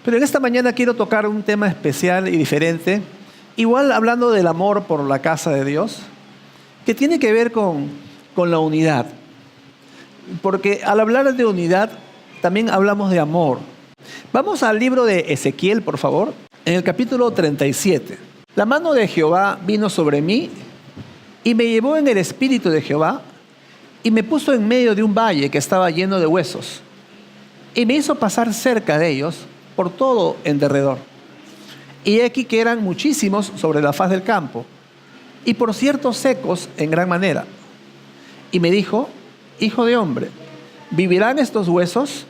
Pero en esta mañana quiero tocar un tema especial y diferente, igual hablando del amor por la casa de Dios, que tiene que ver con la unidad. Porque al hablar de unidad, también hablamos de amor. Vamos al libro de Ezequiel, por favor, en el capítulo 37. La mano de Jehová vino sobre mí y me llevó en el espíritu de Jehová y me puso en medio de un valle que estaba lleno de huesos y me hizo pasar cerca de ellos por todo en derredor. Y he aquí que eran muchísimos sobre la faz del campo y por cierto secos en gran manera. Y me dijo: hijo de hombre, ¿vivirán estos huesos?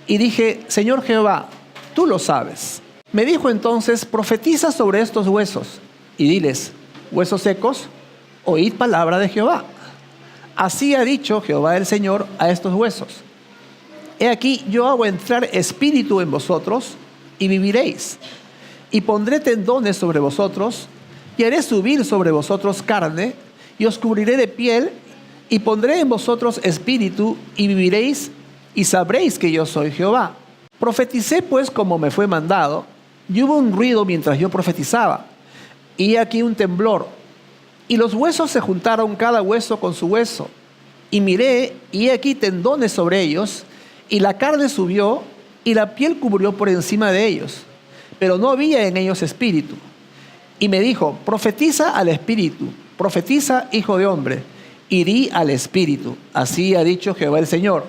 Y dije: Señor Jehová, tú lo sabes. Me dijo entonces: profetiza sobre estos huesos y diles: huesos secos, oíd palabra de Jehová. Así ha dicho Jehová el Señor a estos huesos: he aquí yo hago entrar espíritu en vosotros y viviréis, y pondré tendones sobre vosotros y haré subir sobre vosotros carne y os cubriré de piel y pondré en vosotros espíritu y viviréis y sabréis que yo soy Jehová. Profeticé pues como me fue mandado, y hubo un ruido mientras yo profetizaba, y aquí un temblor, y los huesos se juntaron cada hueso con su hueso, y miré, y aquí tendones sobre ellos, y la carne subió, y la piel cubrió por encima de ellos, pero no había en ellos espíritu. Y me dijo: profetiza al espíritu, profetiza, hijo de hombre, y di al espíritu: así ha dicho Jehová el Señor,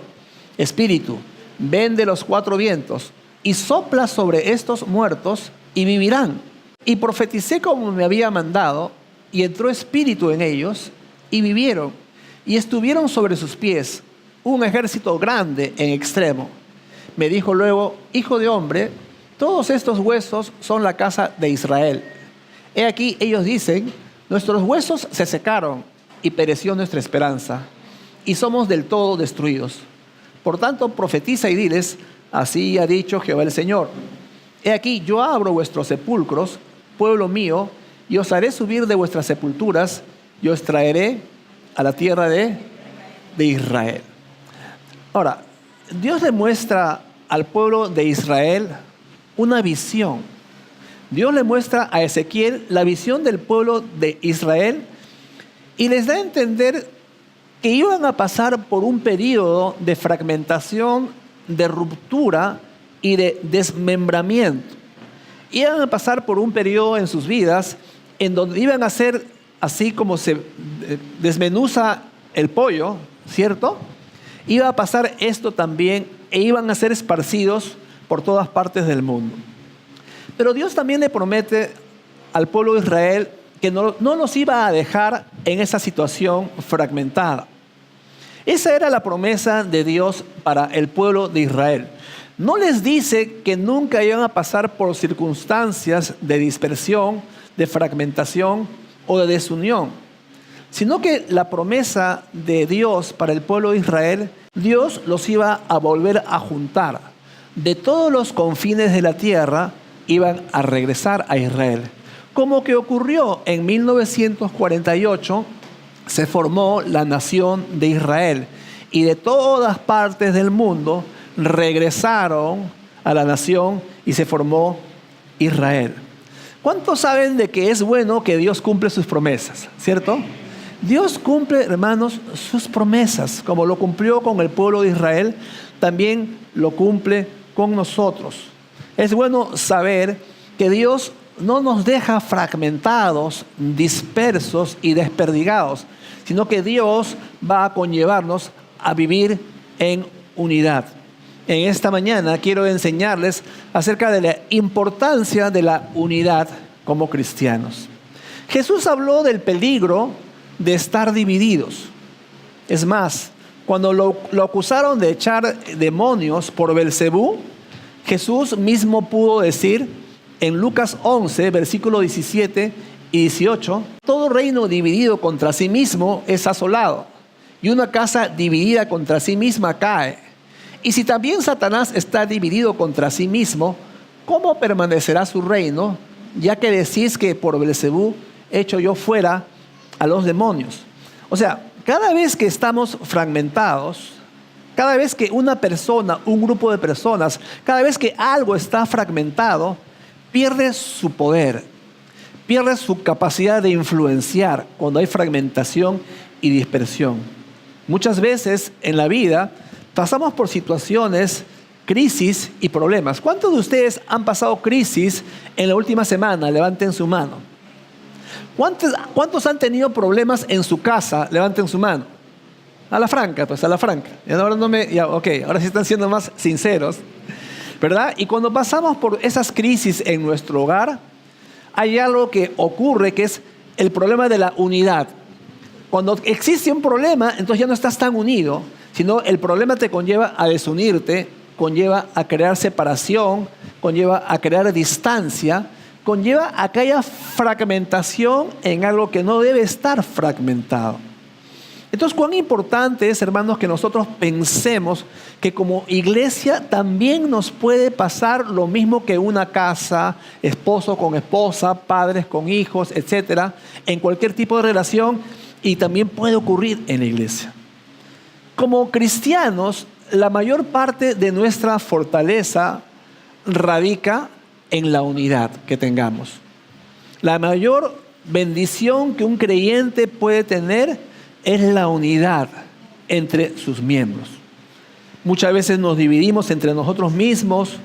espíritu, ven de los cuatro vientos y sopla sobre estos muertos y vivirán. Y profeticé como me había mandado, y entró espíritu en ellos y vivieron, y estuvieron sobre sus pies un ejército grande en extremo. Me dijo luego: hijo de hombre, todos estos huesos son la casa de Israel. He aquí ellos dicen: nuestros huesos se secaron y pereció nuestra esperanza, y somos del todo destruidos. Por tanto, profetiza y diles: así ha dicho Jehová el Señor. He aquí, yo abro vuestros sepulcros, pueblo mío, y os haré subir de vuestras sepulturas, y os traeré a la tierra de Israel. Ahora, Dios le muestra al pueblo de Israel una visión. Dios le muestra a Ezequiel la visión del pueblo de Israel y les da a entender que iban a pasar por un periodo de fragmentación, de ruptura y de desmembramiento. Iban a pasar por un periodo en sus vidas en donde iban a ser así como se desmenuza el pollo, ¿cierto? Iba a pasar esto también e iban a ser esparcidos por todas partes del mundo. Pero Dios también le promete al pueblo de Israel que no los iba a dejar en esa situación fragmentada. Esa era la promesa de Dios para el pueblo de Israel. No les dice que nunca iban a pasar por circunstancias de dispersión, de fragmentación o de desunión, sino que la promesa de Dios para el pueblo de Israel, Dios los iba a volver a juntar. De todos los confines de la tierra iban a regresar a Israel. Como que ocurrió en 1948, se formó la nación de Israel y de todas partes del mundo regresaron a la nación y se formó Israel. ¿Cuántos saben de que es bueno que Dios cumple sus promesas? ¿Cierto? Dios cumple, hermanos, sus promesas. Como lo cumplió con el pueblo de Israel, también lo cumple con nosotros. Es bueno saber que Dios no nos deja fragmentados, dispersos y desperdigados, sino que Dios va a conllevarnos a vivir en unidad. En esta mañana quiero enseñarles acerca de la importancia de la unidad como cristianos. Jesús habló del peligro de estar divididos. Es más, cuando lo acusaron de echar demonios por Belcebú, Jesús mismo pudo decir en Lucas 11, versículos 17 y 18, todo reino dividido contra sí mismo es asolado, y una casa dividida contra sí misma cae. Y si también Satanás está dividido contra sí mismo, ¿cómo permanecerá su reino? Ya que decís que por Belcebú echo yo fuera a los demonios. O sea, cada vez que estamos fragmentados, Cada vez que una persona, un grupo de personas, cada vez que algo está fragmentado, pierde su poder, pierde su capacidad de influenciar cuando hay fragmentación y dispersión. Muchas veces en la vida pasamos por situaciones, crisis y problemas. ¿Cuántos de ustedes han pasado crisis en la última semana? Levanten su mano. ¿Cuántos han tenido problemas en su casa? Levanten su mano. A la franca, pues a la franca. Ahora sí están siendo más sinceros, ¿verdad? Y cuando pasamos por esas crisis en nuestro hogar, hay algo que ocurre que es el problema de la unidad. Cuando existe un problema, entonces ya no estás tan unido, sino el problema te conlleva a desunirte, conlleva a crear separación, conlleva a crear distancia, conlleva a que haya fragmentación en algo que no debe estar fragmentado. Entonces, cuán importante es, hermanos, que nosotros pensemos que como iglesia también nos puede pasar lo mismo que una casa, esposo con esposa, padres con hijos, etcétera, en cualquier tipo de relación, y también puede ocurrir en la iglesia. Como cristianos, la mayor parte de nuestra fortaleza radica en la unidad que tengamos. La mayor bendición que un creyente puede tener es la unidad entre sus miembros. Muchas veces nos dividimos entre nosotros mismos,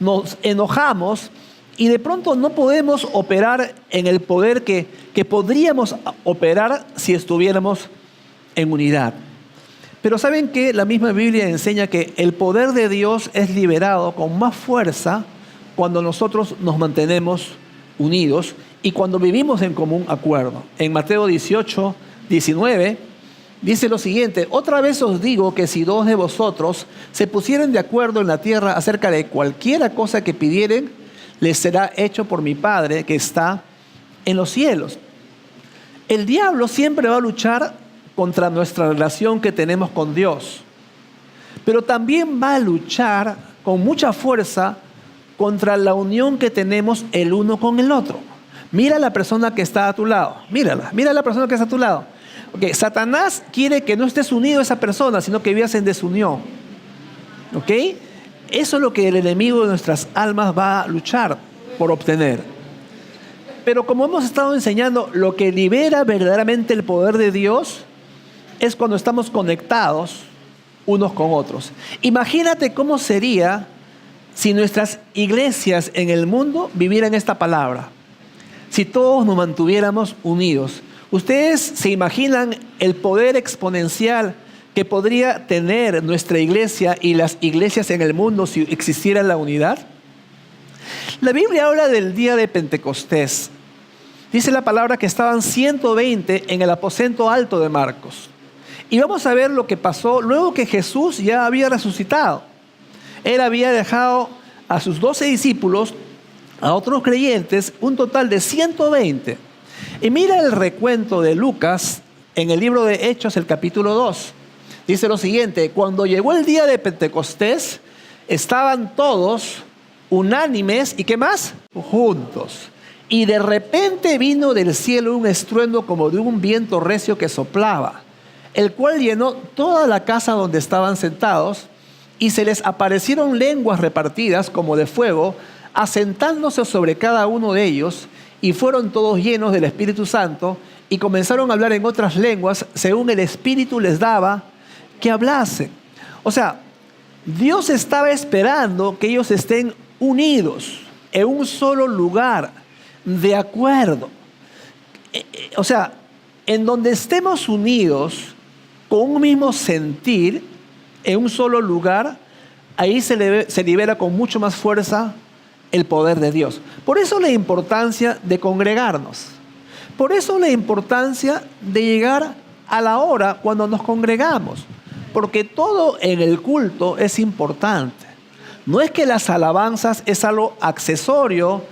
nos enojamos y de pronto no podemos operar en el poder que podríamos operar si estuviéramos en unidad. Pero ¿saben qué? La misma Biblia enseña que el poder de Dios es liberado con más fuerza cuando nosotros nos mantenemos unidos y cuando vivimos en común acuerdo. En Mateo 18:19 dice lo siguiente: otra vez os digo que si dos de vosotros se pusieren de acuerdo en la tierra acerca de cualquiera cosa que pidieren, les será hecho por mi Padre que está en los cielos. El diablo siempre va a luchar contra nuestra relación que tenemos con Dios, pero también va a luchar con mucha fuerza contra la unión que tenemos el uno con el otro. Mira a la persona que está a tu lado, mira a la persona que está a tu lado. Okay, Satanás quiere que no estés unido a esa persona, sino que vivas en desunión. ¿Ok? Eso es lo que el enemigo de nuestras almas va a luchar por obtener. Pero como hemos estado enseñando, lo que libera verdaderamente el poder de Dios es cuando estamos conectados unos con otros. Imagínate cómo sería si nuestras iglesias en el mundo vivieran esta palabra. Si todos nos mantuviéramos unidos. ¿Ustedes se imaginan el poder exponencial que podría tener nuestra iglesia y las iglesias en el mundo si existiera la unidad? La Biblia habla del día de Pentecostés. Dice la palabra que estaban 120 en el aposento alto de Marcos. Y vamos a ver lo que pasó luego que Jesús ya había resucitado. Él había dejado a sus 12 discípulos, a otros creyentes, un total de 120. Y mira el recuento de Lucas en el libro de Hechos, el capítulo 2. Dice lo siguiente: cuando llegó el día de Pentecostés, estaban todos unánimes, ¿y qué más? Juntos. Y de repente vino del cielo un estruendo como de un viento recio que soplaba, el cual llenó toda la casa donde estaban sentados, y se les aparecieron lenguas repartidas como de fuego, asentándose sobre cada uno de ellos, y fueron todos llenos del Espíritu Santo, y comenzaron a hablar en otras lenguas, según el Espíritu les daba que hablasen. O sea, Dios estaba esperando que ellos estén unidos en un solo lugar, de acuerdo. O sea, en donde estemos unidos con un mismo sentir, en un solo lugar, ahí se libera con mucho más fuerza el poder de Dios. Por eso la importancia de congregarnos. Por eso la importancia de llegar a la hora cuando nos congregamos. Porque todo en el culto es importante. No es que las alabanzas es algo accesorio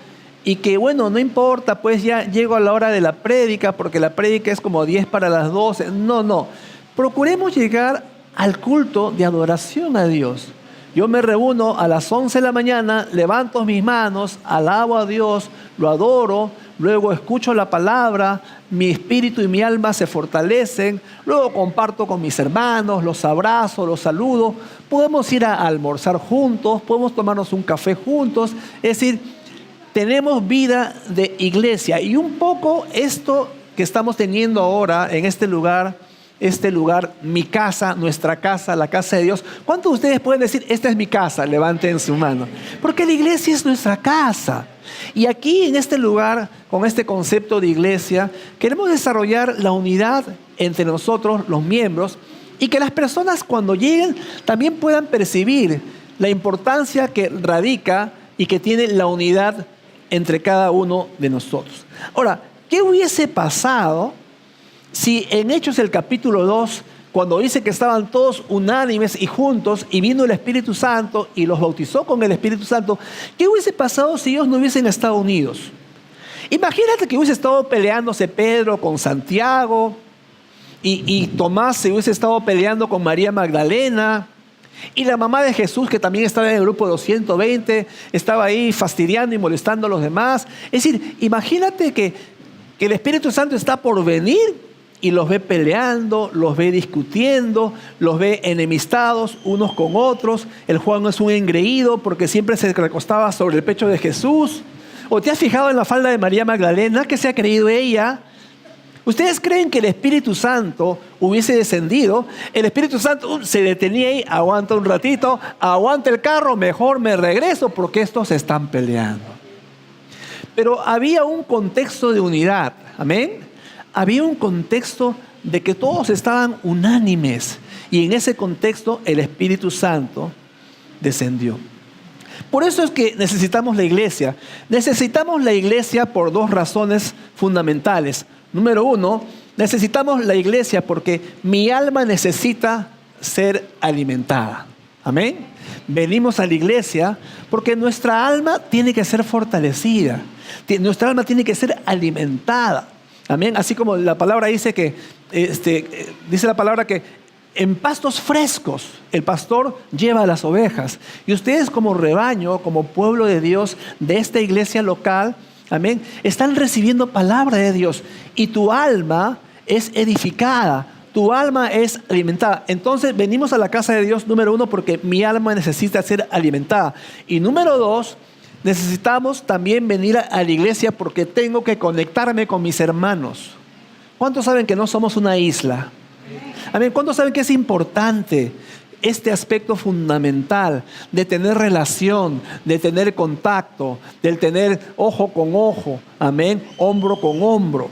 y que bueno, no importa, pues ya llego a la hora de la prédica porque la prédica es como 10 para las 12. No. Procuremos llegar al culto de adoración a Dios. Yo me reúno a las 11 de la mañana, levanto mis manos, alabo a Dios, lo adoro, luego escucho la palabra, mi espíritu y mi alma se fortalecen, luego comparto con mis hermanos, los abrazo, los saludo, podemos ir a almorzar juntos, podemos tomarnos un café juntos, es decir, tenemos vida de iglesia. Y un poco esto que estamos teniendo ahora en este lugar, mi casa, nuestra casa, la casa de Dios. ¿Cuántos de ustedes pueden decir, esta es mi casa? Levanten su mano. Porque la iglesia es nuestra casa. Y aquí en este lugar, con este concepto de iglesia, queremos desarrollar la unidad entre nosotros, los miembros, y que las personas cuando lleguen también puedan percibir la importancia que radica y que tiene la unidad entre cada uno de nosotros. Ahora, ¿qué hubiese pasado si en Hechos el capítulo 2, cuando dice que estaban todos unánimes y juntos y vino el Espíritu Santo y los bautizó con el Espíritu Santo, qué hubiese pasado si ellos no hubiesen estado unidos? Imagínate que hubiese estado peleándose Pedro con Santiago y Tomás se hubiese estado peleando con María Magdalena y la mamá de Jesús, que también estaba en el grupo de los 120, estaba ahí fastidiando y molestando a los demás. Es decir, imagínate que el Espíritu Santo está por venir y los ve peleando, los ve discutiendo, los ve enemistados unos con otros. El Juan es un engreído porque siempre se recostaba sobre el pecho de Jesús. ¿O te has fijado en la falda de María Magdalena? ¿Qué se ha creído ella? ¿Ustedes creen que el Espíritu Santo hubiese descendido? El Espíritu Santo se detenía ahí, aguanta un ratito, aguanta el carro, mejor me regreso porque estos se están peleando. Pero había un contexto de unidad, amén. Había un contexto de que todos estaban unánimes y en ese contexto el Espíritu Santo descendió. Por eso es que necesitamos la iglesia. Necesitamos la iglesia por dos razones fundamentales. Número uno, necesitamos la iglesia porque mi alma necesita ser alimentada. Amén. Venimos a la iglesia porque nuestra alma tiene que ser fortalecida. Nuestra alma tiene que ser alimentada. Amén. Así como la palabra dice que, dice la palabra que en pastos frescos el pastor lleva a las ovejas. Y ustedes como rebaño, como pueblo de Dios de esta iglesia local, amén, están recibiendo palabra de Dios. Y tu alma es edificada. Tu alma es alimentada. Entonces venimos a la casa de Dios, número uno, porque mi alma necesita ser alimentada. Y número dos, necesitamos también venir a la iglesia porque tengo que conectarme con mis hermanos. ¿Cuántos saben que no somos una isla? Amén. ¿Cuántos saben que es importante este aspecto fundamental de tener relación, de tener contacto, del tener ojo con ojo, amén, hombro con hombro,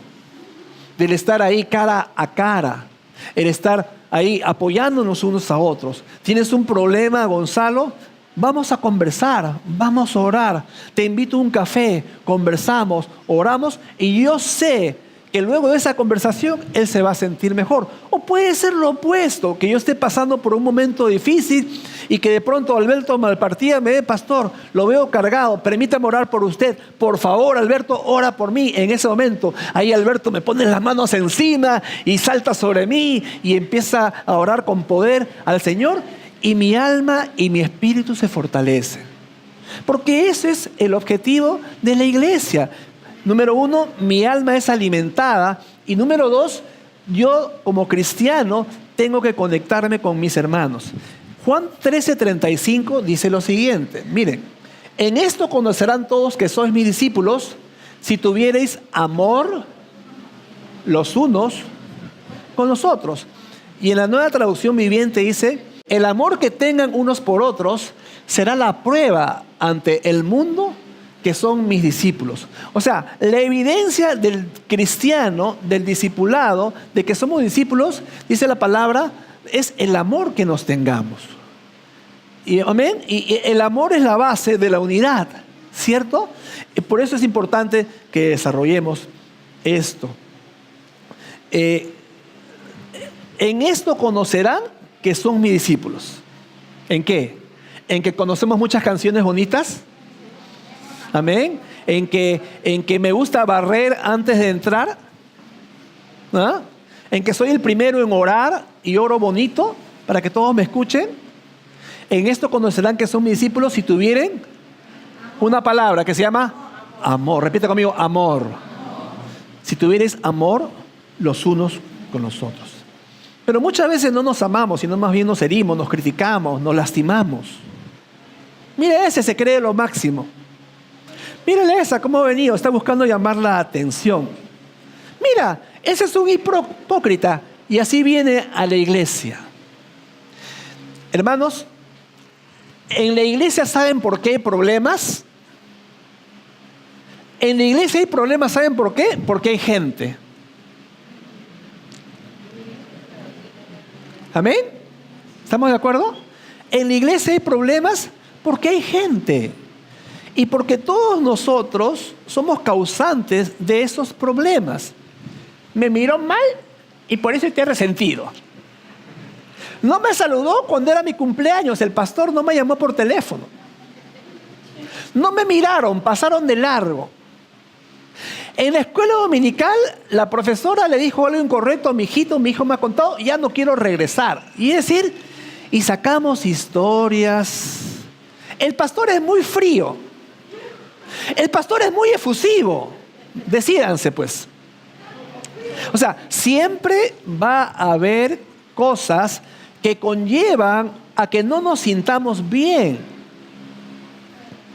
del estar ahí cara a cara, el estar ahí apoyándonos unos a otros? ¿Tienes un problema, Gonzalo? Vamos a conversar, vamos a orar. Te invito a un café, conversamos, oramos y yo sé que luego de esa conversación él se va a sentir mejor. O puede ser lo opuesto, que yo esté pasando por un momento difícil y que de pronto Alberto Malpartida me dé, pastor, lo veo cargado, permítame orar por usted. Por favor, Alberto, ora por mí. En ese momento, ahí Alberto me pone las manos encima y salta sobre mí y empieza a orar con poder al Señor y mi alma y mi espíritu se fortalecen. Porque ese es el objetivo de la iglesia. Número uno, mi alma es alimentada. Y número dos, yo como cristiano tengo que conectarme con mis hermanos. Juan 13:35 dice lo siguiente. Miren, en esto conocerán todos que sois mis discípulos, si tuviereis amor los unos con los otros. Y en la Nueva Traducción Viviente dice, el amor que tengan unos por otros será la prueba ante el mundo que son mis discípulos. O sea, la evidencia del cristiano, del discipulado, de que somos discípulos, dice la palabra, es el amor que nos tengamos. Y, amén. Y el amor es la base de la unidad, ¿cierto? Y por eso es importante que desarrollemos esto. En esto conocerán que son mis discípulos. ¿En qué? ¿En que conocemos muchas canciones bonitas? Amén. En que me gusta barrer antes de entrar. ¿Ah? En que soy el primero en orar y oro bonito para que todos me escuchen. En esto conocerán que son mis discípulos si tuvieren una palabra que se llama amor. Repita conmigo, amor. si tuvierais amor los unos con los otros. Pero muchas veces no nos amamos, sino más bien nos herimos, nos criticamos, nos lastimamos. Mire, ese se cree lo máximo. Mírale esa, cómo ha venido, está buscando llamar la atención. Mira, ese es un hipócrita y así viene a la iglesia. Hermanos, en la iglesia ¿saben por qué hay problemas? En la iglesia hay problemas, ¿saben por qué? Porque hay gente. ¿Amén? ¿Estamos de acuerdo? En la iglesia hay problemas porque hay gente. Y porque todos nosotros somos causantes de esos problemas. Me miró mal y por eso estoy resentido. No me saludó cuando era mi cumpleaños, el pastor no me llamó por teléfono. No me miraron, pasaron de largo. En la escuela dominical, la profesora le dijo algo incorrecto a mi hijo me ha contado, ya no quiero regresar. Y es decir, y sacamos historias. El pastor es muy frío. El pastor es muy efusivo. Decídanse pues. O sea, siempre va a haber cosas que conllevan a que no nos sintamos bien.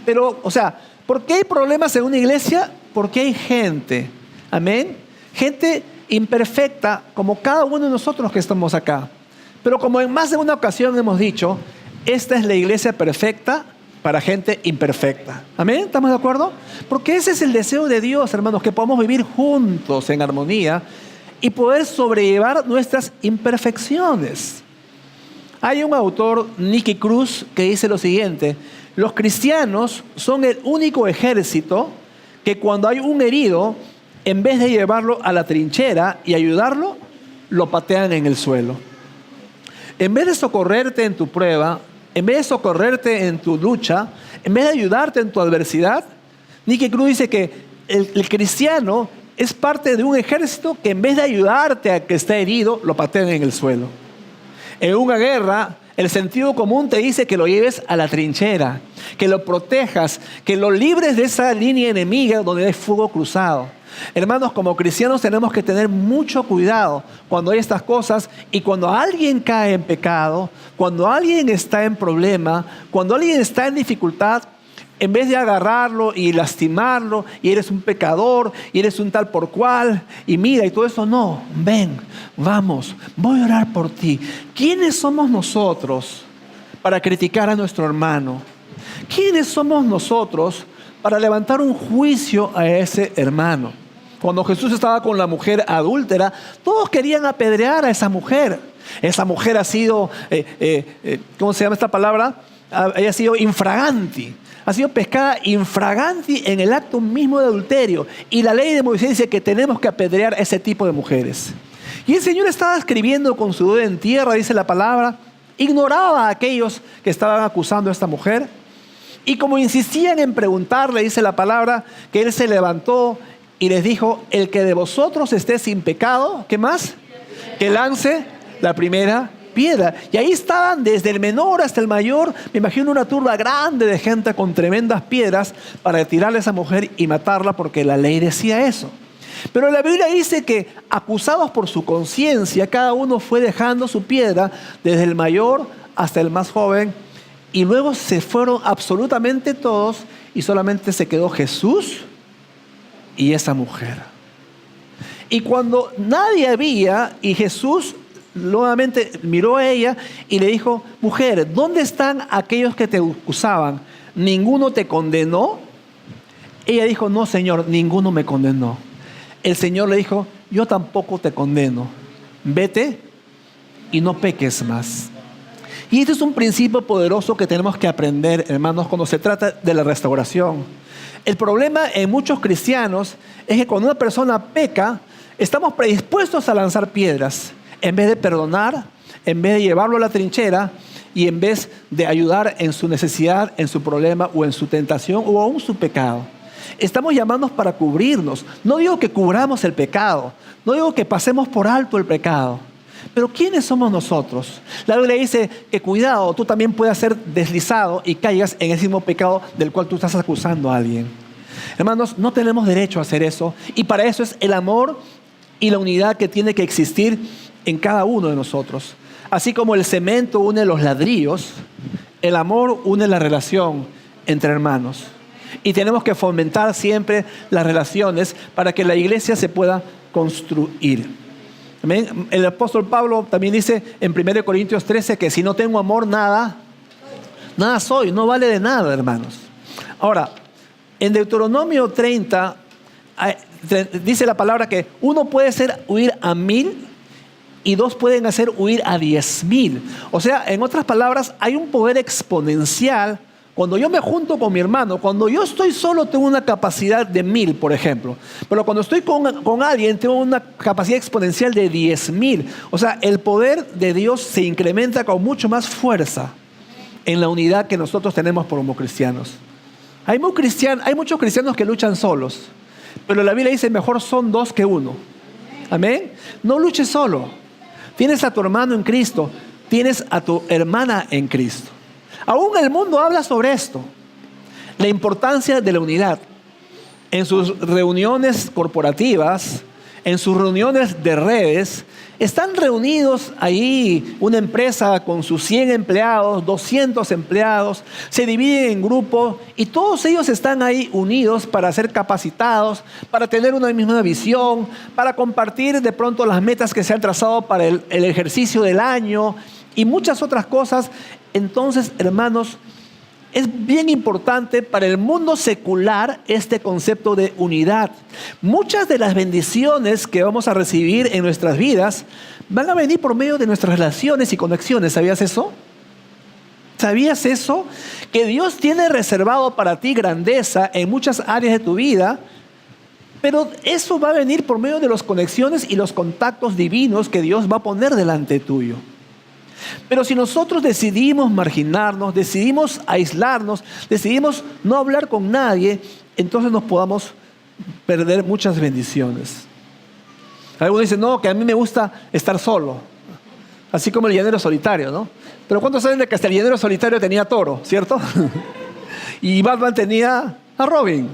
Pero, o sea, ¿por qué hay problemas en una iglesia? Porque hay gente, amén, gente imperfecta como cada uno de nosotros que estamos acá. Pero como en más de una ocasión hemos dicho, esta es la iglesia perfecta para gente imperfecta. Amén, ¿estamos de acuerdo? Porque ese es el deseo de Dios, hermanos, que podamos vivir juntos en armonía y poder sobrellevar nuestras imperfecciones. Hay un autor, Nicky Cruz, que dice lo siguiente: los cristianos son el único ejército que cuando hay un herido, en vez de llevarlo a la trinchera y ayudarlo, lo patean en el suelo. En vez de socorrerte en tu prueba, en vez de socorrerte en tu lucha, en vez de ayudarte en tu adversidad, Nicky Cruz dice que el cristiano es parte de un ejército que en vez de ayudarte a que esté herido, lo patean en el suelo. En una guerra, el sentido común te dice que lo lleves a la trinchera, que lo protejas, que lo libres de esa línea enemiga donde hay fuego cruzado. Hermanos, como cristianos tenemos que tener mucho cuidado cuando hay estas cosas y cuando alguien cae en pecado, cuando alguien está en problema, cuando alguien está en dificultad, en vez de agarrarlo y lastimarlo, y eres un pecador, y eres un tal por cual, y mira, y todo eso, no, ven, vamos, voy a orar por ti. ¿Quiénes somos nosotros para criticar a nuestro hermano? ¿Quiénes somos nosotros para levantar un juicio a ese hermano? Cuando Jesús estaba con la mujer adúltera, todos querían apedrear a esa mujer. Esa mujer ha sido, ¿cómo se llama esta palabra? Ha sido infraganti. Ha sido pescada infraganti en el acto mismo de adulterio. Y la ley de Moisés dice que tenemos que apedrear a ese tipo de mujeres. Y el Señor estaba escribiendo con su dedo en tierra, dice la palabra, ignoraba a aquellos que estaban acusando a esta mujer. Y como insistían en preguntarle, dice la palabra, que Él se levantó y les dijo: el que de vosotros esté sin pecado, ¿qué más? Que lance la primera piedra. Y ahí estaban desde el menor hasta el mayor, me imagino una turba grande de gente con tremendas piedras para tirarle a esa mujer y matarla, porque la ley decía eso. Pero la Biblia dice que, acusados por su conciencia, cada uno fue dejando su piedra, desde el mayor hasta el más joven, y luego se fueron absolutamente todos y solamente se quedó Jesús y esa mujer. Y cuando nadie había, y Jesús nuevamente miró a ella y le dijo: mujer, ¿dónde están aquellos que te acusaban? ¿Ninguno te condenó? Ella dijo: no, Señor, ninguno me condenó. El Señor le dijo: yo tampoco te condeno. Vete y no peques más. Y este es un principio poderoso que tenemos que aprender, hermanos, cuando se trata de la restauración. El problema en muchos cristianos es que cuando una persona peca, estamos predispuestos a lanzar piedras, en vez de perdonar, en vez de llevarlo a la trinchera y en vez de ayudar en su necesidad, en su problema o en su tentación o aún su pecado. Estamos llamados para cubrirnos. No digo que cubramos el pecado, no digo que pasemos por alto el pecado. Pero ¿quiénes somos nosotros? La Biblia dice que cuidado, tú también puedes ser deslizado y caigas en ese mismo pecado del cual tú estás acusando a alguien. Hermanos, no tenemos derecho a hacer eso. Y para eso es el amor y la unidad que tiene que existir en cada uno de nosotros. Así como el cemento une los ladrillos, el amor une la relación entre hermanos. Y tenemos que fomentar siempre las relaciones para que la iglesia se pueda construir. ¿Amén? El apóstol Pablo también dice en 1 Corintios 13 que si no tengo amor, nada soy, no vale de nada, hermanos. Ahora, en Deuteronomio 30 dice la palabra que uno puede hacer huir a 1000 y dos pueden hacer huir a 10,000. O sea, en otras palabras, hay un poder exponencial. Cuando yo me junto con mi hermano, cuando yo estoy solo tengo una capacidad de 1000, por ejemplo. Pero cuando estoy con alguien tengo una capacidad exponencial de 10,000. O sea, el poder de Dios se incrementa con mucho más fuerza en la unidad que nosotros tenemos como cristianos. Hay muchos cristianos que luchan solos, pero la Biblia dice mejor son dos que uno. Amén. No luches solo. Tienes a tu hermano en Cristo, tienes a tu hermana en Cristo. Aún el mundo habla sobre esto, la importancia de la unidad. En sus reuniones corporativas, en sus reuniones de redes, están reunidos ahí una empresa con sus 100 empleados, 200 empleados, se dividen en grupos y todos ellos están ahí unidos para ser capacitados, para tener una misma visión, para compartir de pronto las metas que se han trazado para el ejercicio del año y muchas otras cosas. Entonces, hermanos, es bien importante para el mundo secular este concepto de unidad. Muchas de las bendiciones que vamos a recibir en nuestras vidas van a venir por medio de nuestras relaciones y conexiones. ¿Sabías eso? ¿Sabías eso? Que Dios tiene reservado para ti grandeza en muchas áreas de tu vida, pero eso va a venir por medio de las conexiones y los contactos divinos que Dios va a poner delante tuyo. Pero si nosotros decidimos marginarnos, decidimos aislarnos, decidimos no hablar con nadie, entonces nos podamos perder muchas bendiciones. Algunos dicen, no, que a mí me gusta estar solo, así como el llanero solitario, ¿no? Pero ¿cuántos saben de que hasta el llanero solitario tenía toro, cierto? Y Batman tenía a Robin,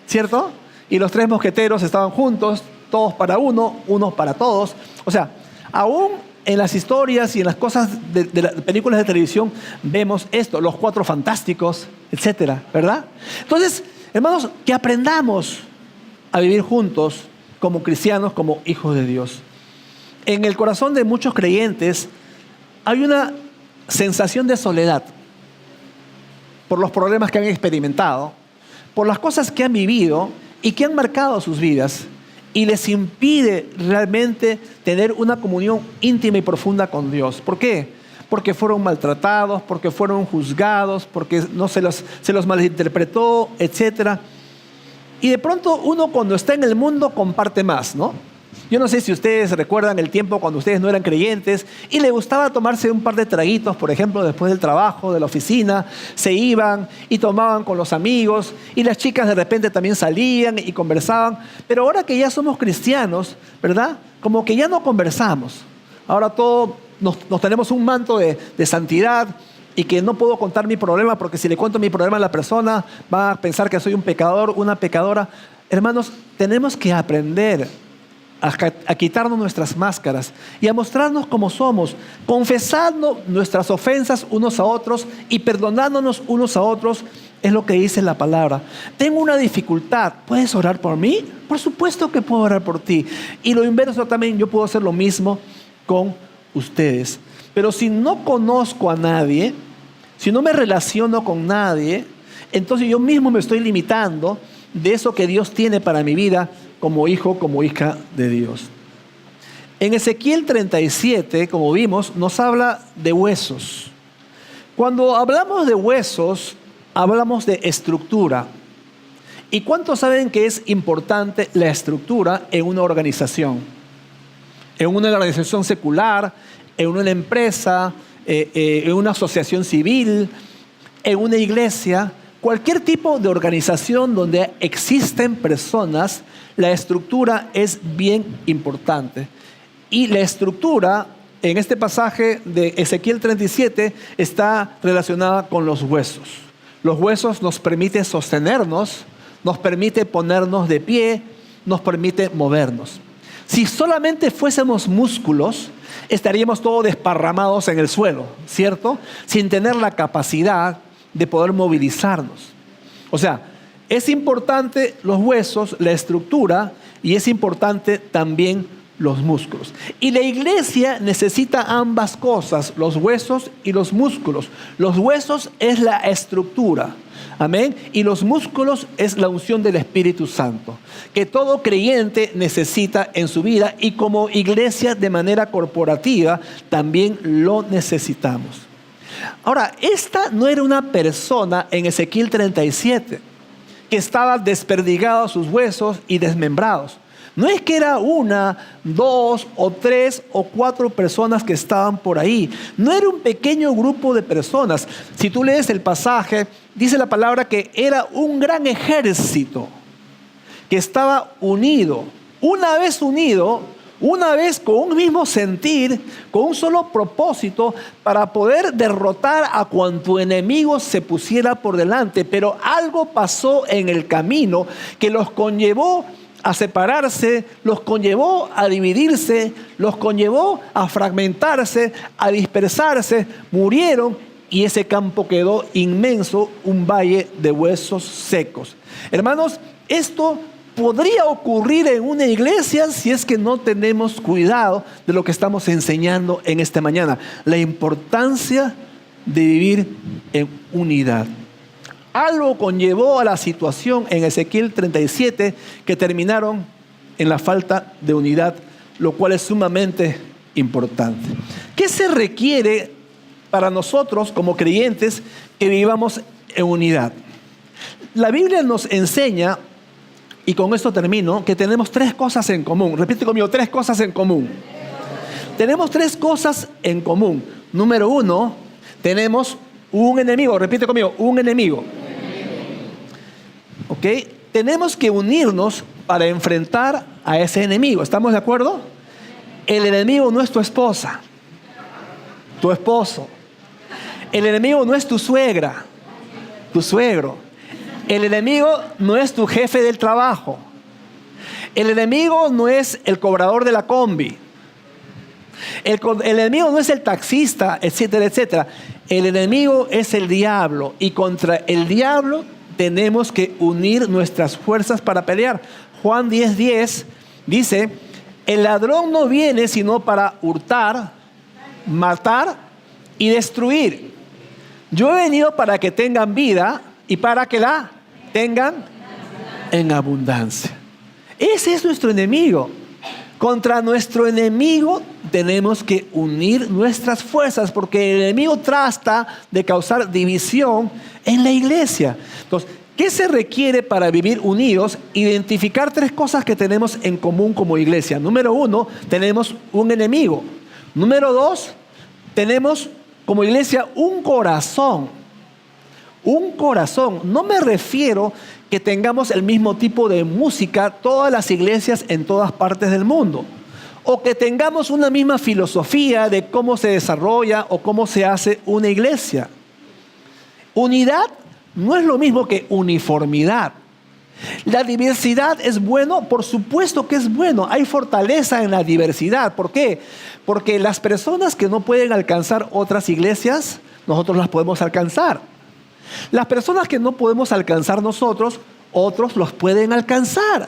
¿cierto? Y los 3 mosqueteros estaban juntos, todos para uno, unos para todos. O sea, aún en las historias y en las cosas de las películas de televisión vemos esto, los 4 fantásticos, etcétera, ¿verdad? Entonces, hermanos, que aprendamos a vivir juntos como cristianos, como hijos de Dios. En el corazón de muchos creyentes hay una sensación de soledad por los problemas que han experimentado, por las cosas que han vivido y que han marcado sus vidas. Y les impide realmente tener una comunión íntima y profunda con Dios. ¿Por qué? Porque fueron maltratados, porque fueron juzgados, porque no se los malinterpretó, etc. Y de pronto uno cuando está en el mundo comparte más, ¿no? Yo no sé si ustedes recuerdan el tiempo cuando ustedes no eran creyentes y les gustaba tomarse un par de traguitos, por ejemplo, después del trabajo, de la oficina, se iban y tomaban con los amigos y las chicas de repente también salían y conversaban. Pero ahora que ya somos cristianos, ¿verdad? Como que ya no conversamos. Ahora todos nos tenemos un manto de santidad y que no puedo contar mi problema porque si le cuento mi problema a la persona va a pensar que soy un pecador, una pecadora. Hermanos, tenemos que aprender a quitarnos nuestras máscaras y a mostrarnos como somos, confesando nuestras ofensas unos a otros y perdonándonos unos a otros. Es lo que dice la palabra. Tengo una dificultad, ¿puedes orar por mí? Por supuesto que puedo orar por ti. Y lo inverso también, yo puedo hacer lo mismo con ustedes. Pero si no conozco a nadie, si no me relaciono con nadie, entonces yo mismo me estoy limitando de eso que Dios tiene para mi vida como hijo, como hija de Dios. En Ezequiel 37, como vimos, nos habla de huesos. Cuando hablamos de huesos, hablamos de estructura. ¿Y cuántos saben que es importante la estructura en una organización? En una organización secular, en una empresa, en una asociación civil, en una iglesia, cualquier tipo de organización donde existen personas, la estructura es bien importante. Y la estructura, en este pasaje de Ezequiel 37, está relacionada con los huesos. Los huesos nos permiten sostenernos, nos permite ponernos de pie, nos permite movernos. Si solamente fuésemos músculos, estaríamos todos desparramados en el suelo, ¿cierto? Sin tener la capacidad de poder movilizarnos. O sea, es importante los huesos, la estructura, y es importante también los músculos. Y la iglesia necesita ambas cosas, los huesos y los músculos. Los huesos es la estructura, amén, y los músculos es la unción del Espíritu Santo, que todo creyente necesita en su vida, y como iglesia de manera corporativa también lo necesitamos. Ahora, esta no era una persona en Ezequiel 37 que estaba desperdigado sus huesos y desmembrados. No es que era una, dos o tres o cuatro personas que estaban por ahí. No era un pequeño grupo de personas. Si tú lees el pasaje, dice la palabra que era un gran ejército que estaba unido. Una vez unido, una vez con un mismo sentir, con un solo propósito, para poder derrotar a cuanto enemigo se pusiera por delante. Pero algo pasó en el camino que los conllevó a separarse, los conllevó a dividirse, los conllevó a fragmentarse, a dispersarse, murieron, y ese campo quedó inmenso, un valle de huesos secos. Hermanos, esto podría ocurrir en una iglesia si es que no tenemos cuidado de lo que estamos enseñando en esta mañana. La importancia de vivir en unidad. Algo conllevó a la situación en Ezequiel 37 que terminaron en la falta de unidad, lo cual es sumamente importante. ¿Qué se requiere para nosotros como creyentes que vivamos en unidad? La Biblia nos enseña, y con esto termino, que tenemos tres cosas en común. Repite conmigo, tres cosas en común. Tenemos tres cosas en común. Número uno, tenemos un enemigo. Repite conmigo, un enemigo. ¿Ok? Tenemos que unirnos para enfrentar a ese enemigo. ¿Estamos de acuerdo? El enemigo no es tu esposa, tu esposo. El enemigo no es tu suegra, tu suegro. El enemigo no es tu jefe del trabajo. El enemigo no es el cobrador de la combi. El enemigo no es el taxista, etcétera, etcétera. El enemigo es el diablo, y contra el diablo tenemos que unir nuestras fuerzas para pelear. Juan 10:10 dice: el ladrón no viene sino para hurtar, matar y destruir. Yo he venido para que tengan vida y para que la tengan en abundancia. Ese es nuestro enemigo. Contra nuestro enemigo tenemos que unir nuestras fuerzas, porque el enemigo trata de causar división en la iglesia. Entonces, ¿qué se requiere para vivir unidos? Identificar tres cosas que tenemos en común como iglesia. Número uno, tenemos un enemigo. Número dos, tenemos como iglesia un corazón. Un corazón. No me refiero que tengamos el mismo tipo de música todas las iglesias en todas partes del mundo, o que tengamos una misma filosofía de cómo se desarrolla o cómo se hace una iglesia. Unidad no es lo mismo que uniformidad. La diversidad es bueno, por supuesto que es bueno. Hay fortaleza en la diversidad. ¿Por qué? Porque las personas que no pueden alcanzar otras iglesias, nosotros las podemos alcanzar. Las personas que no podemos alcanzar nosotros, otros los pueden alcanzar.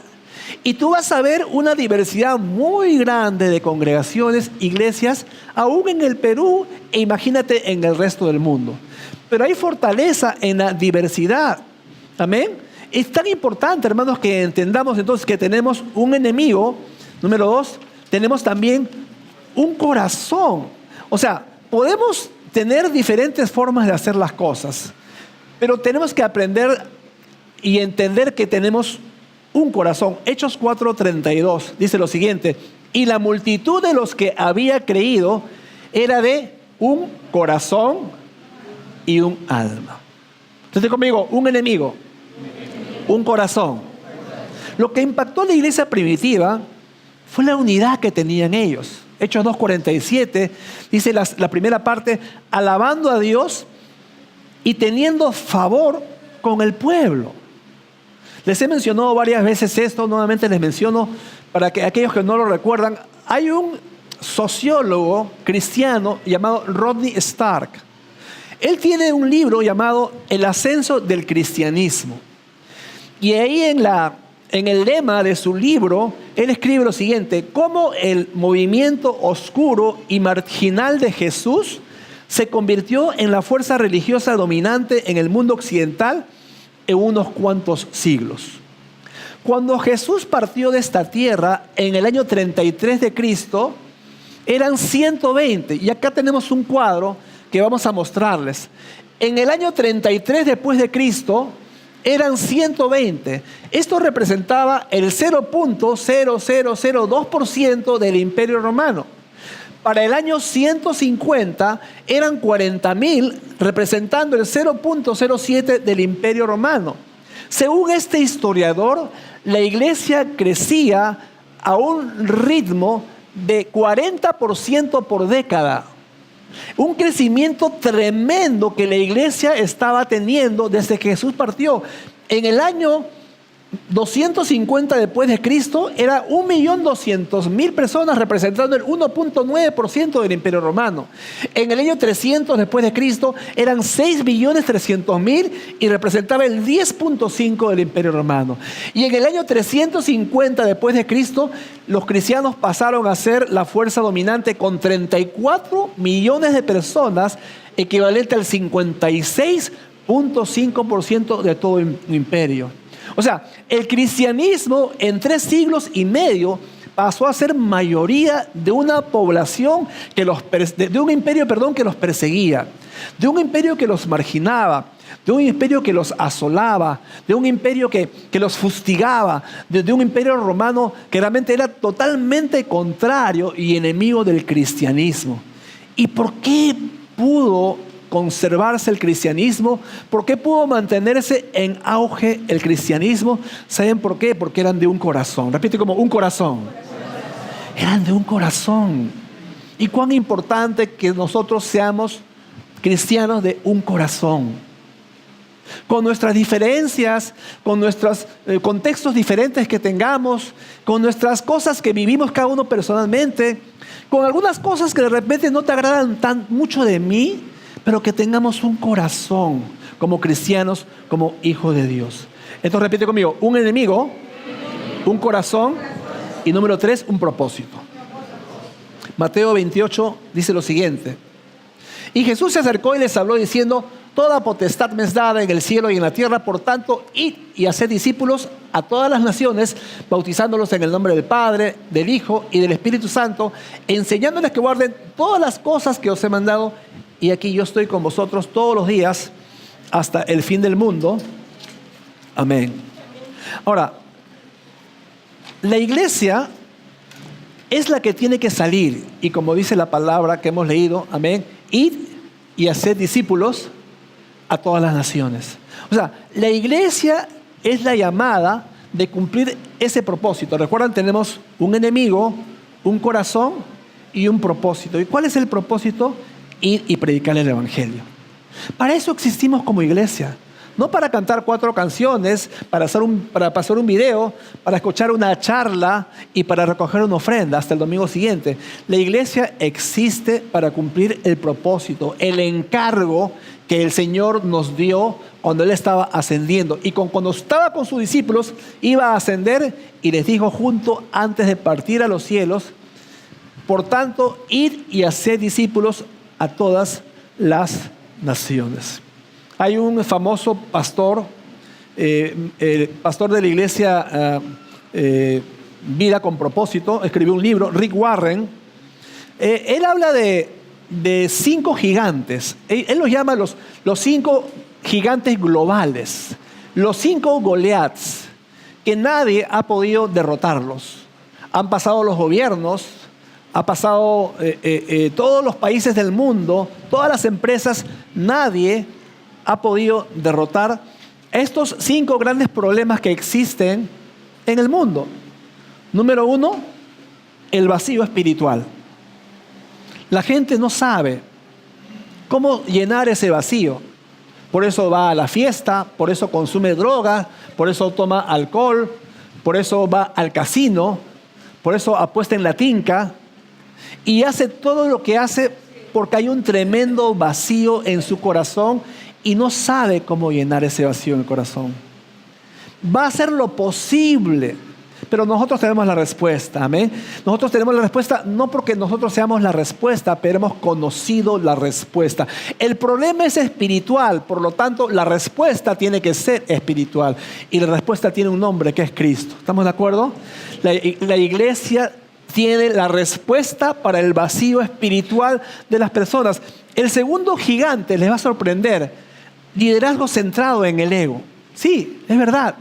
Y tú vas a ver una diversidad muy grande de congregaciones, iglesias, aún en el Perú, e imagínate en el resto del mundo. Pero hay fortaleza en la diversidad. Amén. Es tan importante, hermanos, que entendamos entonces que tenemos un enemigo. Número dos, tenemos también un corazón. O sea, podemos tener diferentes formas de hacer las cosas, pero tenemos que aprender y entender que tenemos un corazón. Hechos 4:32 dice lo siguiente: y la multitud de los que había creído era de un corazón y un alma. Entonces conmigo, un enemigo, un corazón. Lo que impactó a la iglesia primitiva fue la unidad que tenían ellos. Hechos 2:47 dice la primera parte: alabando a Dios y teniendo favor con el pueblo. Les he mencionado varias veces esto, nuevamente les menciono para que aquellos que no lo recuerdan. Hay un sociólogo cristiano llamado Rodney Stark. Él tiene un libro llamado El ascenso del cristianismo. Y ahí en el lema de su libro, él escribe lo siguiente: cómo el movimiento oscuro y marginal de Jesús se convirtió en la fuerza religiosa dominante en el mundo occidental en unos cuantos siglos. Cuando Jesús partió de esta tierra en el año 33 de Cristo, eran 120. Y acá tenemos un cuadro que vamos a mostrarles. En el año 33 después de Cristo, eran 120. Esto representaba el 0.0002% del Imperio Romano. Para el año 150 eran 40.000, representando el 0.07 del Imperio Romano. Según este historiador, la iglesia crecía a un ritmo de 40% por década. Un crecimiento tremendo que la iglesia estaba teniendo desde que Jesús partió. En el año 250 después de Cristo era 1.200.000 personas, representando el 1.9% del Imperio Romano. En el año 300 después de Cristo eran 6.300.000 y representaba el 10.5% del Imperio Romano. Y en el año 350 después de Cristo, los cristianos pasaron a ser la fuerza dominante con 34 millones de personas, equivalente al 56.5% de todo el imperio. O sea, el cristianismo en 3 siglos y medio pasó a ser mayoría de una población de un imperio, que los perseguía, de un imperio que los marginaba, de un imperio que los asolaba, de un imperio que los fustigaba, de un imperio romano que realmente era totalmente contrario y enemigo del cristianismo. ¿Y por qué pudo conservarse el cristianismo? ¿Por qué pudo mantenerse en auge el cristianismo? ¿Saben por qué? Porque eran de un corazón. Repite: como un corazón. Eran de un corazón. Y cuán importante que nosotros seamos cristianos de un corazón. Con nuestras diferencias, con nuestros contextos diferentes que tengamos, con nuestras cosas que vivimos cada uno personalmente, con algunas cosas que de repente no te agradan tan mucho de mí, pero que tengamos un corazón como cristianos, como hijos de Dios. Entonces repite conmigo: un enemigo, un corazón y número 3, un propósito. Mateo 28 dice lo siguiente: y Jesús se acercó y les habló diciendo: toda potestad me es dada en el cielo y en la tierra, por tanto, id y haced discípulos a todas las naciones, bautizándolos en el nombre del Padre, del Hijo y del Espíritu Santo, enseñándoles que guarden todas las cosas que os he mandado. Y aquí yo estoy con vosotros todos los días hasta el fin del mundo. Amén. Ahora, la iglesia es la que tiene que salir. Y como dice la palabra que hemos leído, amén, id y haced discípulos a todas las naciones. O sea, la iglesia es la llamada de cumplir ese propósito. Recuerdan, tenemos un enemigo, un corazón y un propósito. ¿Y cuál es el propósito? Ir y predicar el evangelio. Para eso existimos como iglesia. No para cantar 4 canciones, para pasar un video, para escuchar una charla y para recoger una ofrenda hasta el domingo siguiente. La iglesia existe para cumplir el propósito, el encargo que el Señor nos dio cuando Él estaba ascendiendo. Y cuando estaba con sus discípulos, iba a ascender y les dijo junto antes de partir a los cielos: por tanto, id y haced discípulos a todas las naciones. Hay un famoso pastor, el pastor de la iglesia Vida con Propósito, escribió un libro, Rick Warren. Él habla de 5 gigantes. Él los llama los 5 gigantes globales, los 5 Goliaths, que nadie ha podido derrotarlos. Han pasado los gobiernos, ha pasado todos los países del mundo, todas las empresas, nadie ha podido derrotar estos 5 grandes problemas que existen en el mundo. Número 1, el vacío espiritual. La gente no sabe cómo llenar ese vacío. por eso va a la fiesta, por eso consume droga, por eso toma alcohol, por eso va al casino, por eso apuesta en la tinca y hace todo lo que hace porque hay un tremendo vacío en su corazón y no sabe cómo llenar ese vacío en el corazón. Va a hacer lo posible, pero nosotros tenemos la respuesta, amén. Nosotros tenemos la respuesta no porque nosotros seamos la respuesta, pero hemos conocido la respuesta. El problema es espiritual, por lo tanto la respuesta tiene que ser espiritual y la respuesta tiene un nombre que es Cristo. ¿Estamos de acuerdo? La iglesia tiene la respuesta para el vacío espiritual de las personas. El segundo gigante les va a sorprender: liderazgo centrado en el ego. Sí, es verdad.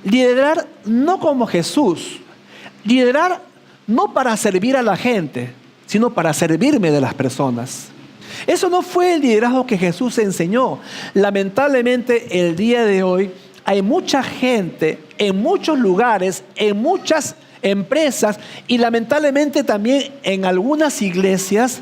Liderar no como Jesús. Liderar no para servir a la gente, sino para servirme de las personas. Eso no fue el liderazgo que Jesús enseñó. Lamentablemente, el día de hoy hay mucha gente en muchos lugares, en muchas empresas y lamentablemente también en algunas iglesias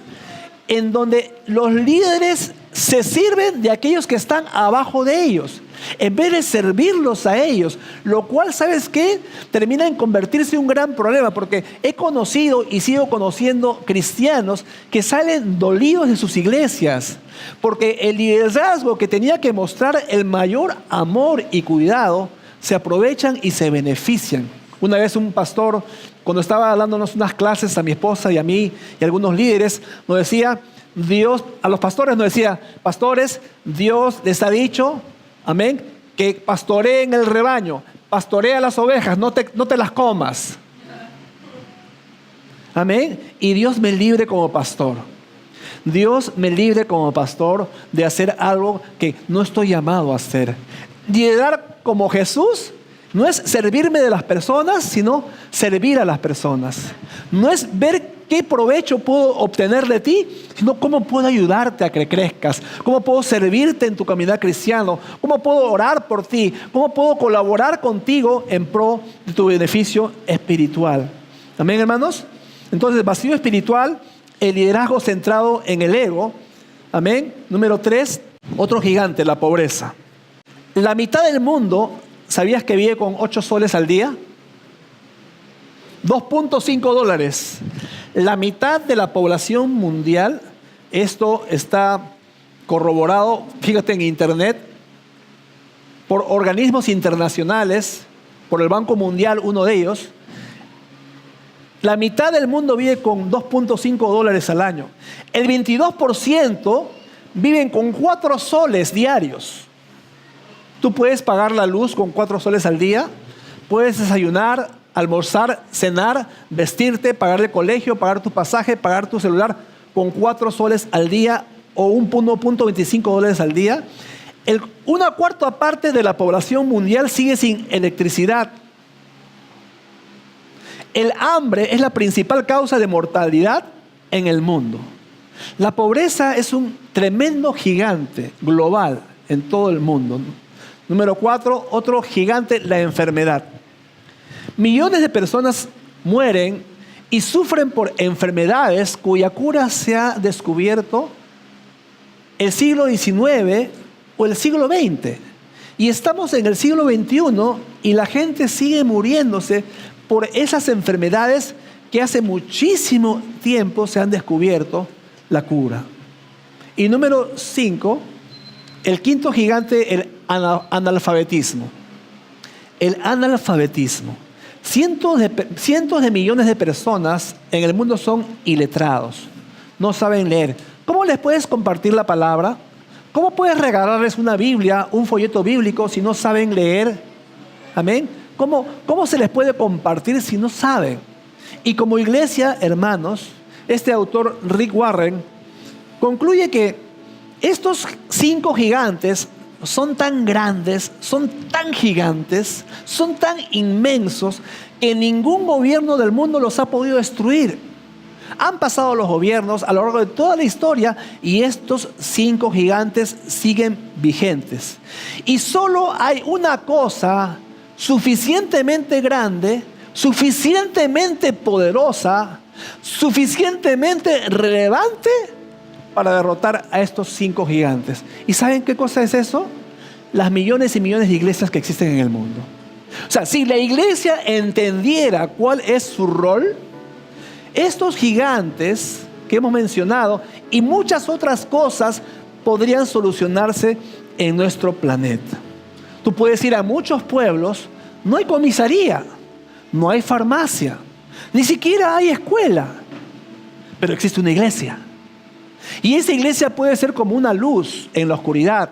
en donde los líderes se sirven de aquellos que están abajo de ellos en vez de servirlos a ellos, lo cual, ¿sabes qué? Termina en convertirse en un gran problema, porque he conocido y sigo conociendo cristianos que salen dolidos de sus iglesias porque el liderazgo que tenía que mostrar el mayor amor y cuidado se aprovechan y se benefician. Una vez un pastor, cuando estaba dándonos unas clases a mi esposa y a mí y a algunos líderes, nos decía, Dios, a los pastores nos decía, pastores, Dios les ha dicho, amén, que pastoreen el rebaño, pastorea las ovejas, no te las comas. Amén. Y Dios me libre como pastor. Dios me libre como pastor de hacer algo que no estoy llamado a hacer. Liderar como Jesús no es servirme de las personas, sino servir a las personas. No es ver qué provecho puedo obtener de ti, sino cómo puedo ayudarte a que crezcas, cómo puedo servirte en tu caminar cristiano, cómo puedo orar por ti, cómo puedo colaborar contigo en pro de tu beneficio espiritual. ¿Amén, hermanos? Entonces, vacío espiritual, el liderazgo centrado en el ego. Amén. Número 3, otro gigante, la pobreza. La mitad del mundo, ¿sabías que vive con 8 soles al día? $2.5. La mitad de la población mundial, esto está corroborado, fíjate en internet, por organismos internacionales, por el Banco Mundial, uno de ellos. La mitad del mundo vive con $2.5 al año. El 22% viven con 4 soles diarios. Tú puedes pagar la luz con 4 soles al día, puedes desayunar, almorzar, cenar, vestirte, pagar el colegio, pagar tu pasaje, pagar tu celular con 4 soles al día o $1.25 al día. Una cuarta parte de la población mundial sigue sin electricidad. El hambre es la principal causa de mortalidad en el mundo. La pobreza es un tremendo gigante global en todo el mundo. Número 4, otro gigante, la enfermedad. Millones de personas mueren y sufren por enfermedades cuya cura se ha descubierto el siglo XIX o el siglo XX. Y estamos en el siglo XXI y la gente sigue muriéndose por esas enfermedades que hace muchísimo tiempo se han descubierto la cura. Y número 5, el quinto gigante, el analfabetismo. El analfabetismo. Cientos de millones de personas en el mundo son iletrados, no saben leer. ¿Cómo les puedes compartir la palabra? ¿Cómo puedes regalarles una Biblia, un folleto bíblico si no saben leer? Amén. ¿Cómo se les puede compartir si no saben? Y como iglesia, hermanos, este autor Rick Warren concluye que estos 5 gigantes son tan grandes, son tan gigantes, son tan inmensos que ningún gobierno del mundo los ha podido destruir. Han pasado los gobiernos a lo largo de toda la historia y estos 5 gigantes siguen vigentes. Y solo hay una cosa suficientemente grande, suficientemente poderosa, suficientemente relevante para derrotar a estos 5 gigantes. ¿Y saben qué cosa es eso? Las millones y millones de iglesias que existen en el mundo. O sea, si la iglesia entendiera cuál es su rol, estos gigantes que hemos mencionado y muchas otras cosas podrían solucionarse en nuestro planeta. Tú puedes ir a muchos pueblos, no hay comisaría, no hay farmacia, ni siquiera hay escuela, pero existe una iglesia. Y esa iglesia puede ser como una luz en la oscuridad,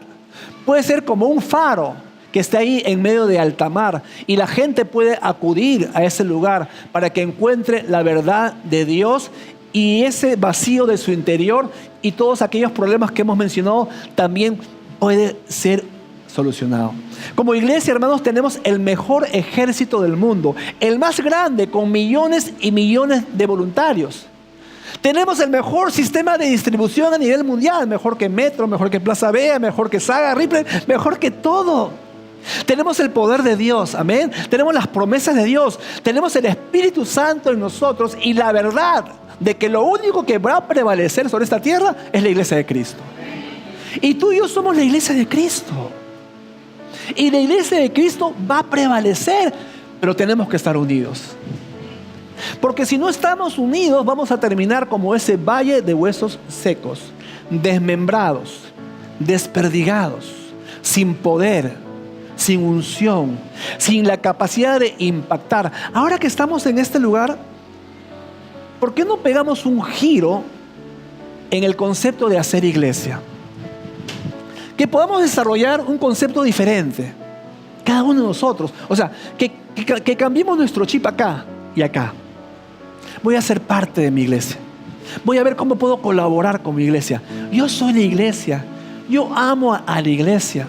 puede ser como un faro que está ahí en medio de alta mar, y la gente puede acudir a ese lugar para que encuentre la verdad de Dios y ese vacío de su interior, y todos aquellos problemas que hemos mencionado también puede ser solucionado. Como iglesia, hermanos, tenemos el mejor ejército del mundo, el más grande, con millones y millones de voluntarios. Tenemos el mejor sistema de distribución a nivel mundial, mejor que Metro, mejor que Plaza Vea, mejor que Saga, Ripley, mejor que todo. Tenemos el poder de Dios, amén. Tenemos las promesas de Dios, tenemos el Espíritu Santo en nosotros, y la verdad de que lo único que va a prevalecer sobre esta tierra es la iglesia de Cristo. Y tú y yo somos la iglesia de Cristo. Y la iglesia de Cristo va a prevalecer, pero tenemos que estar unidos. Porque si no estamos unidos, vamos a terminar como ese valle de huesos secos, desmembrados, desperdigados, sin poder, sin unción, sin la capacidad de impactar. Ahora que estamos en este lugar, ¿por qué no pegamos un giro en el concepto de hacer iglesia? Que podamos desarrollar un concepto diferente, cada uno de nosotros. O sea, que cambiemos nuestro chip acá y acá. Voy a ser parte de mi iglesia. Voy a ver cómo puedo colaborar con mi iglesia. Yo soy la iglesia. Yo amo a la iglesia.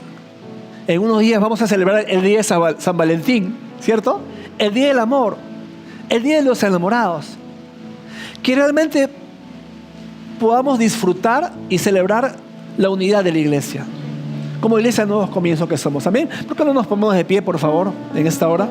En unos días vamos a celebrar el día de San Valentín, ¿cierto? El día del amor, el día de los enamorados. Que realmente podamos disfrutar y celebrar la unidad de la iglesia. Como iglesia de nuevos comienzos que somos. Amén. ¿Por qué no nos ponemos de pie, por favor, en esta hora?